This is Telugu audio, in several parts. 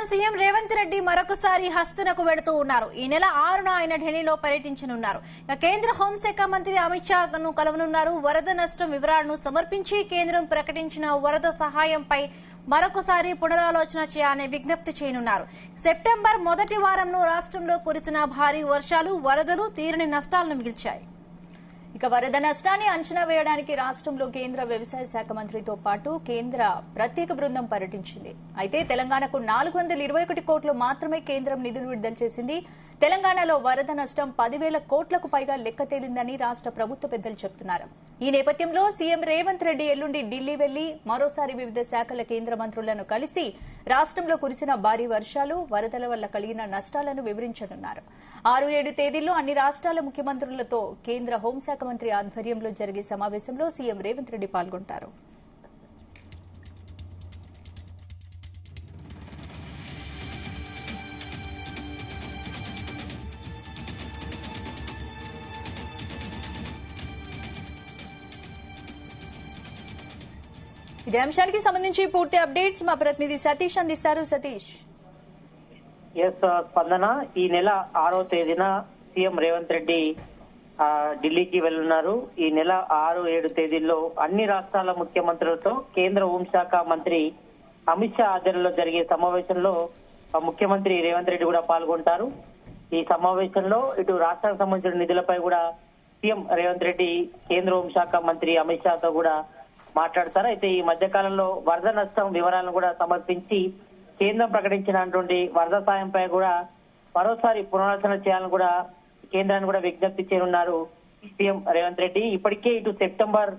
సీఎం రేవంత్ రెడ్డి మరొకసారి హస్తనకు వెడుతూ ఉన్నారు. ఈ నెల 6న ఆయన ఢిల్లీలో పర్యటించనున్నారు. కేంద్ర హోంశాఖ మంత్రి అమిత్ షాను కలవనున్నారు. వరద నష్టం వివరాలను సమర్పించి కేంద్రం ప్రకటించిన వరద సహాయంపై మరొకసారి పునరాలోచన చేయాలని విజ్ఞప్తి చేయనున్నారు. సెప్టెంబర్ మొదటి వారంలో రాష్ట్రంలో కురిసిన భారీ వర్షాలు వరదలు తీరని నష్టాలను మిగిల్చాయి. ఇక వరద నష్టాన్ని అంచనా వేయడానికి రాష్ట్రంలో కేంద్ర వ్యవసాయ శాఖ మంత్రితో పాటు కేంద్ర ప్రత్యేక బృందం పర్యటించింది. అయితే తెలంగాణకు 421 కోట్లు మాత్రమే కేంద్రం నిధులు విడుదల చేసింది. తెలంగాణలో వరద నష్టం 10,000 కోట్లకు పైగా లెక్క తేలిందని రాష్ట్ర ప్రభుత్వ పెద్దలు చెబుతున్నారు. ఈ నేపథ్యంలో సీఎం రేవంత్ రెడ్డి ఎల్లుండి ఢిల్లీ వెళ్లి మరోసారి వివిధ శాఖల కేంద్ర మంత్రులను కలిసి రాష్ట్రంలో కురిసిన భారీ వర్షాలు వరదల వల్ల కలిగిన నష్టాలను వివరించనున్నారు. 6-7 తేదీల్లో అన్ని రాష్ట్రాల ముఖ్యమంత్రులతో కేంద్ర హోంశాఖ మంత్రి ఆధ్వర్యంలో జరిగే సమావేశంలో సీఎం రేవంత్ రెడ్డి పాల్గొంటారు. ఇదే అంశానికి సంబంధించి పూర్తి అప్డేట్స్ మా ప్రతినిధి సతీష్ అందిస్తారు. సతీష్. స్పందన, ఈ నెల 6వ తేదీన సీఎం రేవంత్ రెడ్డి ఢిల్లీకి వెళ్తున్నారు. ఈ నెల 6-7 తేదీల్లో అన్ని రాష్ట్రాల ముఖ్యమంత్రులతో కేంద్ర హోంశాఖ మంత్రి అమిత్ షా ఆధ్వర్యంలో జరిగే సమావేశంలో ముఖ్యమంత్రి రేవంత్ రెడ్డి కూడా పాల్గొంటారు. ఈ సమావేశంలో ఇటు రాష్ట్రానికి సంబంధించిన నిధులపై కూడా సీఎం రేవంత్ రెడ్డి కేంద్ర హోంశాఖ మంత్రి అమిత్ షాతో కూడా మాట్లాడతారు. అయితే ఈ మధ్య కాలంలో వరద నష్టం వివరాలను కూడా సమర్పించి కేంద్రం ప్రకటించినటువంటి వరద సాయంపై కూడా మరోసారి పునరాలోచన చేయాలని కూడా కేంద్రాన్ని కూడా విజ్ఞప్తి చేయనున్నారు సీఎం రేవంత్ రెడ్డి. ఇప్పటికే ఇటు సెప్టెంబర్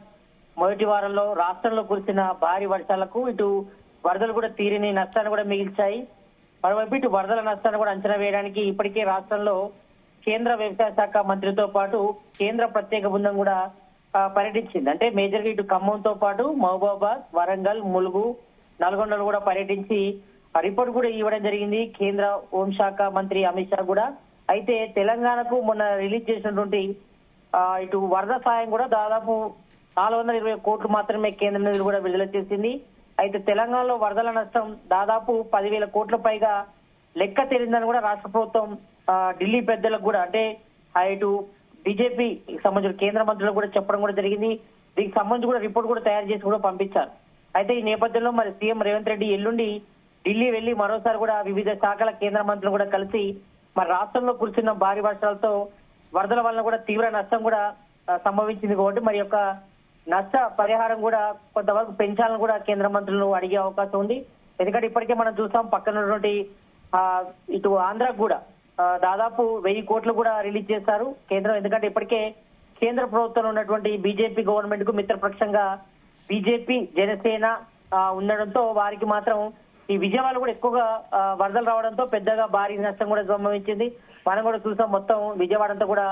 మొదటి వారంలో రాష్ట్రంలో కురిసిన భారీ వర్షాలకు ఇటు వరదలు కూడా తీరిని నష్టాన్ని కూడా మిగిల్చాయి. మరోవైపు ఇటు వరదల నష్టాన్ని కూడా అంచనా వేయడానికి ఇప్పటికే రాష్ట్రంలో కేంద్ర వ్యవసాయ శాఖ మంత్రితో పాటు కేంద్ర ప్రత్యేక బృందం కూడా పర్యటించింది. అంటే మేజర్ గా ఇటు ఖమ్మంతో పాటు మహబూబాబాద్, వరంగల్, ములుగు, నల్గొండలు కూడా పర్యటించి రిపోర్ట్ కూడా ఇవ్వడం జరిగింది కేంద్ర హోంశాఖ మంత్రి అమిత్ షా కూడా. అయితే తెలంగాణకు మొన్న రిలీజ్ చేసినటువంటి ఇటు వరద సాయం కూడా దాదాపు 420 కోట్లు మాత్రమే కేంద్ర నిధులు కూడా విడుదల చేసింది. అయితే తెలంగాణలో వరదల నష్టం దాదాపు 10,000 కోట్ల పైగా లెక్క తేలిందని కూడా రాష్ట్ర ప్రభుత్వం ఢిల్లీ పెద్దలకు కూడా అంటే ఇటు బీజేపీ సంబంధించిన కేంద్ర మంత్రులకు కూడా చెప్పడం కూడా జరిగింది. దీనికి సంబంధించి కూడా రిపోర్ట్ కూడా తయారు చేసి కూడా పంపించారు. అయితే ఈ నేపథ్యంలో మరి సీఎం రేవంత్ రెడ్డి ఎల్లుండి ఢిల్లీ వెళ్లి మరోసారి కూడా వివిధ శాఖల కేంద్ర మంత్రులు కూడా కలిసి మరి రాష్ట్రంలో కురిసిన భారీ వర్షాలతో వరదల వల్ల కూడా తీవ్ర నష్టం కూడా సంభవించింది కాబట్టి మరి యొక్క నష్ట పరిహారం కూడా కొంతవరకు పెంచాలని కూడా కేంద్ర మంత్రులు అడిగే అవకాశం ఉంది. ఎందుకంటే ఇప్పటికే మనం చూసాం పక్కన ఉన్నటువంటి ఇటు ఆంధ్రాకు కూడా దాదాపు 1000 కోట్లు కూడా రిలీజ్ చేశారు కేంద్రం. ఎందుకంటే ఇప్పటికే కేంద్ర ప్రభుత్వంలో ఉన్నటువంటి బీజేపీ గవర్నమెంట్ కు మిత్రపక్షంగా బీజేపీ, జనసేన ఉండడంతో వారికి మాత్రం ఈ విజయవాడలో కూడా ఎక్కువగా వరదలు రావడంతో పెద్దగా భారీ నష్టం కూడా సంభవించింది. మనం కూడా చూసాం మొత్తం విజయవాడ అంతా కూడా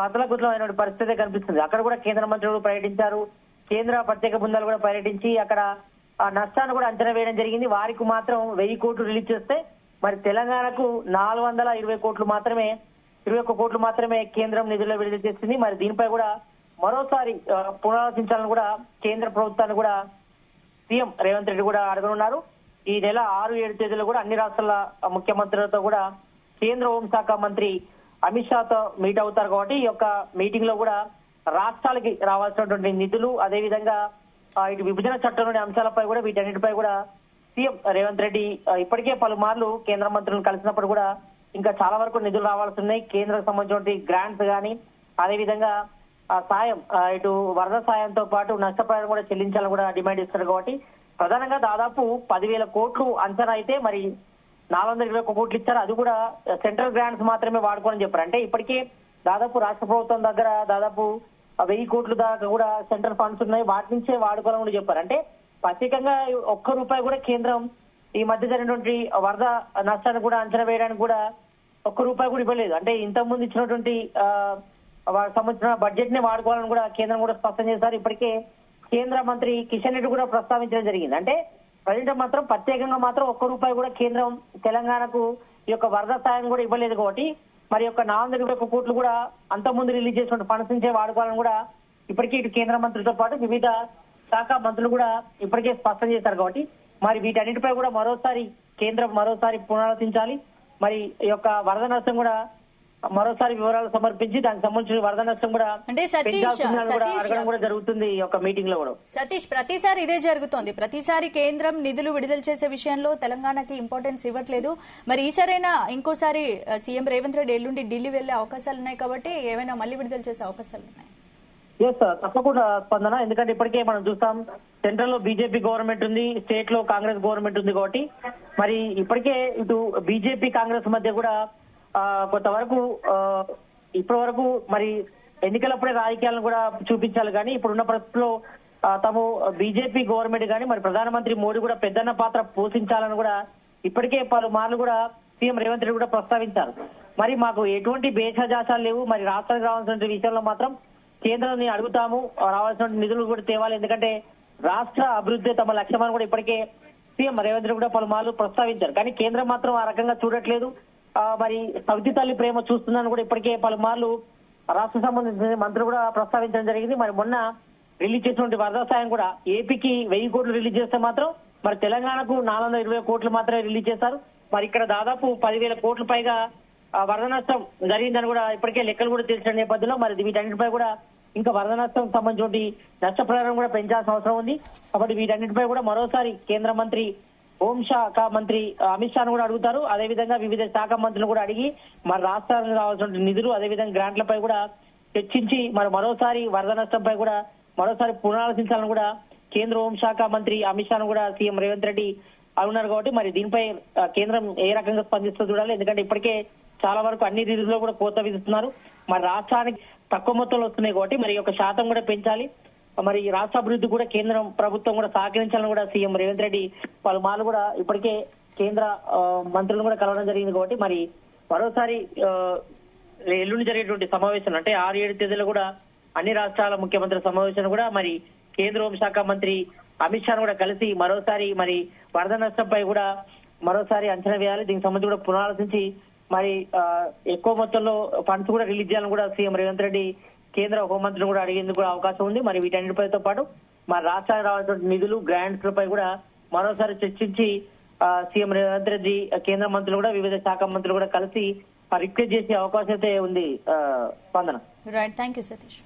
అతలకుతలమైన పరిస్థితి కనిపిస్తుంది. అక్కడ కూడా కేంద్ర మంత్రులు పర్యటించారు. కేంద్ర ప్రత్యేక బృందాలు కూడా పర్యటించి అక్కడ ఆ నష్టాన్ని కూడా అంచనా వేయడం జరిగింది. వారికి మాత్రం 1000 కోట్లు రిలీజ్ చేస్తే మరి తెలంగాణకు 420 కోట్లు మాత్రమే 21 కోట్లు మాత్రమే కేంద్రం నిధులు విడుదల చేసింది. మరి దీనిపై కూడా మరోసారి పునరాలోచించాలని కూడా కేంద్ర ప్రభుత్వాన్ని కూడా సీఎం రేవంత్ రెడ్డి కూడా అడగనున్నారు. ఈ నెల 6-7 తేదీలో కూడా అన్ని రాష్ట్రాల ముఖ్యమంత్రులతో కూడా కేంద్ర హోంశాఖ మంత్రి అమిత్ షాతో మీట్ అవుతారు కాబట్టి ఈ యొక్క మీటింగ్ లో కూడా రాష్ట్రాలకి రావాల్సినటువంటి నిధులు అదేవిధంగా ఇటు విభజన చట్టంలోని అంశాలపై కూడా వీటన్నిటిపై కూడా సీఎం రేవంత్ రెడ్డి ఇప్పటికే పలుమార్లు కేంద్ర మంత్రులను కలిసినప్పుడు కూడా ఇంకా చాలా వరకు నిధులు రావాల్సి ఉన్నాయి. కేంద్రకు సంబంధించిన గ్రాంట్స్ కానీ అదేవిధంగా సాయం ఇటు వరద సాయంతో పాటు నష్టపరిహారం కూడా చెల్లించాలని కూడా డిమాండ్ ఇస్తారు కాబట్టి ప్రధానంగా దాదాపు 10,000 కోట్లు అంచనా అయితే మరి 421 కోట్లు ఇచ్చారు. అది కూడా సెంట్రల్ గ్రాంట్స్ మాత్రమే వాడుకోవాలని చెప్పారు. అంటే ఇప్పటికే దాదాపు రాష్ట్ర ప్రభుత్వం దగ్గర దాదాపు 1000 కోట్లు దాకా కూడా సెంట్రల్ ఫండ్స్ ఉన్నాయి, వాటి నుంచే వాడుకోవాలని కూడా చెప్పారు. అంటే ప్రత్యేకంగా ₹1 కూడా కేంద్రం ఈ మధ్య జరిగినటువంటి వరద నష్టాన్ని కూడా అంచనా వేయడానికి కూడా ₹1 కూడా ఇవ్వలేదు. అంటే ఇంతకుముందు ఇచ్చినటువంటి సంబంధించిన బడ్జెట్ ని వాడుకోవాలని కూడా కేంద్రం కూడా స్పష్టం చేశారు. ఇప్పటికే కేంద్ర మంత్రి కిషన్ రెడ్డి కూడా ప్రస్తావించడం జరిగింది. అంటే ప్రజెంట్ మాత్రం ప్రత్యేకంగా మాత్రం ₹1 కూడా కేంద్రం తెలంగాణకు ఈ యొక్క వరద సాయం కూడా ఇవ్వలేదు కాబట్టి మరి యొక్క 421 కోట్లు కూడా అంతకుముందు రిలీజ్ చేసిన ఫండ్స్ నుంచే వాడుకోవాలని కూడా ఇప్పటికే ఇటు కేంద్ర మంత్రితో పాటు వివిధ శాఖ మంత్రులు కూడా ఇప్పటికే స్పష్టం చేశారు కాబట్టి మరి వీటన్నిటిపై కూడా మరోసారి కేంద్రం మరోసారి పునరాలోచించాలి. మరి ఈ యొక్క వరద నష్టం కూడా మరోసారి వివరాలు సమర్పించి దానికి సంబంధించిన వరద నష్టం కూడా అంటే అడగడం కూడా జరుగుతుంది ఈ యొక్క మీటింగ్ లో కూడా. సతీష్, ప్రతిసారి ఇదే జరుగుతోంది. ప్రతిసారి కేంద్రం నిధులు విడుదల చేసే విషయంలో తెలంగాణకి ఇంపార్టెన్స్ ఇవ్వట్లేదు. మరి ఈసారైనా ఇంకోసారి సీఎం రేవంత్ రెడ్డి ఎల్లుండి ఢిల్లీ వెళ్లే అవకాశాలు ఉన్నాయి కాబట్టి ఏమైనా మళ్ళీ విడుదల చేసే అవకాశాలు ఉన్నాయి? తప్పకుండా స్పందన. ఎందుకంటే ఇప్పటికే మనం చూస్తాం, సెంట్రల్ లో బీజేపీ గవర్నమెంట్ ఉంది, స్టేట్ లో కాంగ్రెస్ గవర్నమెంట్ ఉంది కాబట్టి మరి ఇప్పటికే ఇటు బీజేపీ కాంగ్రెస్ మధ్య కూడా కొంతవరకు ఇప్పటి వరకు మరి ఎన్నికలప్పుడే రాజకీయాలను కూడా చూపించాలి. కానీ ఇప్పుడున్న పరిస్థితుల్లో తాము బీజేపీ గవర్నమెంట్ కానీ మరి ప్రధానమంత్రి మోడీ కూడా పెద్దన్న పాత్ర పోషించాలని కూడా ఇప్పటికే పలుమార్లు కూడా సీఎం రేవంత్ రెడ్డి కూడా ప్రస్తావించారు. మరి మాకు ఎటువంటి భేషజాసాలు లేవు. మరి రాష్ట్రానికి రావాల్సిన విషయంలో మాత్రం కేంద్రాన్ని అడుగుతాము, రావాల్సిన నిధులు కూడా తేవాలి. ఎందుకంటే రాష్ట్ర అభివృద్ధి తమ లక్ష్యమని కూడా ఇప్పటికే సీఎం రేవంత్ రెడ్డి కూడా పలుమార్లు ప్రస్తావించారు. కానీ కేంద్రం మాత్రం ఆ రకంగా చూడట్లేదు. మరి సవితి తల్లి ప్రేమ చూస్తుందని కూడా ఇప్పటికే పలుమార్లు రాష్ట్ర సంబంధించిన మంత్రులు కూడా ప్రస్తావించడం జరిగింది. మరి మొన్న రిలీజ్ చేసినటువంటి వరద సాయం కూడా ఏపీకి 1000 కోట్లు రిలీజ్ చేస్తే మాత్రం మరి తెలంగాణకు 420 కోట్లు మాత్రమే రిలీజ్ చేశారు. మరి ఇక్కడ దాదాపు 10,000 కోట్ల పైగా వరద నష్టం జరిగిందని కూడా ఇప్పటికే లెక్కలు కూడా తెలిసిన నేపథ్యంలో మరి వీటన్నిటిపై కూడా ఇంకా వరద నష్టం సంబంధించి నష్టపరిహారం కూడా పెంచాల్సిన అవసరం ఉంది. కాబట్టి వీటన్నిటిపై కూడా మరోసారి కేంద్ర మంత్రి హోంశాఖ మంత్రి అమిత్ షాను కూడా అడుగుతారు. అదేవిధంగా వివిధ శాఖ మంత్రులు కూడా అడిగి మరి రాష్ట్రాలకు రావాల్సిన నిధులు అదేవిధంగా గ్రాంట్లపై కూడా చర్చించి మరి మరోసారి వరద నష్టంపై కూడా మరోసారి పునరాలోచించాలని కూడా కేంద్ర హోంశాఖ మంత్రి అమిత్ షాను కూడా సీఎం రేవంత్ రెడ్డి అడుగున్నారు. కాబట్టి మరి దీనిపై కేంద్రం ఏ రకంగా స్పందిస్తుందో చూడాలి. ఎందుకంటే ఇప్పటికే చాలా వరకు అన్ని నిధుల్లో కూడా కోత విధిస్తున్నారు. మరి రాష్ట్రానికి తక్కువ మొత్తంలో వస్తున్నాయి కాబట్టి మరి ఒక శాతం కూడా పెంచాలి. మరి రాష్ట్ర అభివృద్ధి కూడా కేంద్రం ప్రభుత్వం కూడా సహకరించాలని కూడా సీఎం రేవంత్ రెడ్డి పలుమార్లు కూడా ఇప్పటికే కేంద్ర మంత్రులను కూడా కలవడం జరిగింది. కాబట్టి మరి మరోసారి ఎల్లుండి జరిగేటువంటి సమావేశం అంటే 6-7 తేదీలో కూడా అన్ని రాష్ట్రాల ముఖ్యమంత్రుల సమావేశం కూడా మరి కేంద్ర హోంశాఖ మంత్రి అమిత్ షాను కూడా కలిసి మరోసారి మరి వరద నష్టంపై కూడా మరోసారి అంచనా వేయాలి. దీనికి సంబంధించి కూడా పునరాలోచించి మరి ఎక్కువ మొత్తంలో ఫండ్స్ కూడా రిలీజ్ చేయాలని కూడా సీఎం రేవంత్ రెడ్డి కేంద్ర హోంమంత్రిని కూడా అడిగేందుకు కూడా అవకాశం ఉంది. మరి వీటన్నిటిపైతో పాటు మరి రాష్ట్రానికి రావాల్సిన నిధులు గ్రాంట్స్ పై కూడా మరోసారి చర్చించి సీఎం రేవంత్ రెడ్డి కేంద్ర మంత్రులు కూడా వివిధ శాఖ మంత్రులు కూడా కలిసి రిక్వెస్ట్ చేసే అవకాశం అయితే ఉంది. స్పందన. Right, thank you Satish.